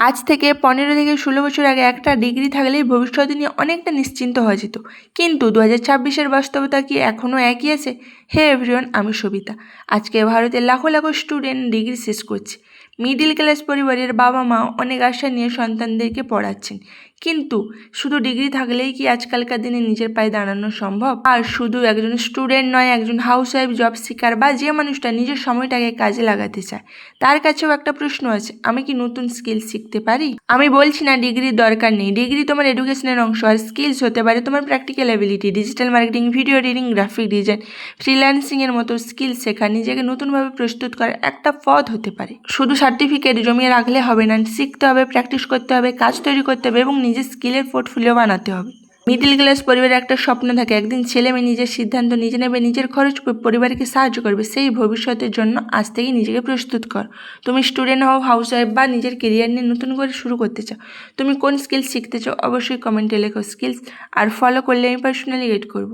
আজ থেকে 15 থেকে 16 বছর আগে একটা ডিগ্রি থাকলেই ভবিষ্যৎ নিয়ে অনেকটা নিশ্চিন্ত হওয়া যেত, কিন্তু 2026-এর বাস্তবতা কি এখনও একই আছে? হে এভরিওয়ান, আমি সবিতা। আজকে ভারতের লাখো লাখো স্টুডেন্ট ডিগ্রি শেষ করছে। মিডিল ক্লাস পরিবারের বাবা মা অনেক আশা নিয়ে সন্তানদেরকে পড়াচ্ছেন, কিন্তু শুধু ডিগ্রি থাকলেই কি আজকালকার দিনে নিজের পায়ে দাঁড়ানো সম্ভব? আর শুধু একজন স্টুডেন্ট নয়, একজন হাউসওয়াইফ, জব সিকার বা যে মানুষটা নিজের সময়টাকে কাজে লাগাতে চায়, তার কাছেও একটা প্রশ্ন আছে, আমি কি নতুন স্কিল শিখতে পারি? আমি বলছি না ডিগ্রির দরকার নেই, ডিগ্রি তোমার এডুকেশনের অংশ। আর স্কিলস হতে পারে তোমার practical ability, digital marketing, video editing, graphic design, ফ্রিল্যান্সিংয়ের মতো স্কিল শেখা নিজেকে নতুনভাবে প্রস্তুত করার একটা পথ হতে পারে। শুধু সার্টিফিকেট জমিয়ে রাখলে হবে না, শিখতে হবে, প্র্যাকটিস করতে হবে, কাজ তৈরি করতে হবে এবং নিজের স্কিলের পোর্টফোলিও বানাতে হবে। মিডল ক্লাস পরিবারের একটা স্বপ্ন থাকে, একদিন ছেলে মেয়ে নিজের সিদ্ধান্ত নিজে নেবে, নিজের খরচ পরিবারকে সাহায্য করবে। সেই ভবিষ্যতের জন্য আজ থেকেই নিজেকে প্রস্তুত কর। তুমি স্টুডেন্ট হও, হাউসওয়াইফ বা নিজের কেরিয়ার নিয়ে নতুন করে শুরু করতে চাও, তুমি কোন স্কিল শিখতে চাও অবশ্যই কমেন্টে লেখো। স্কিলস আর ফলো করলে আমি পার্সোনালি গাইড করবো।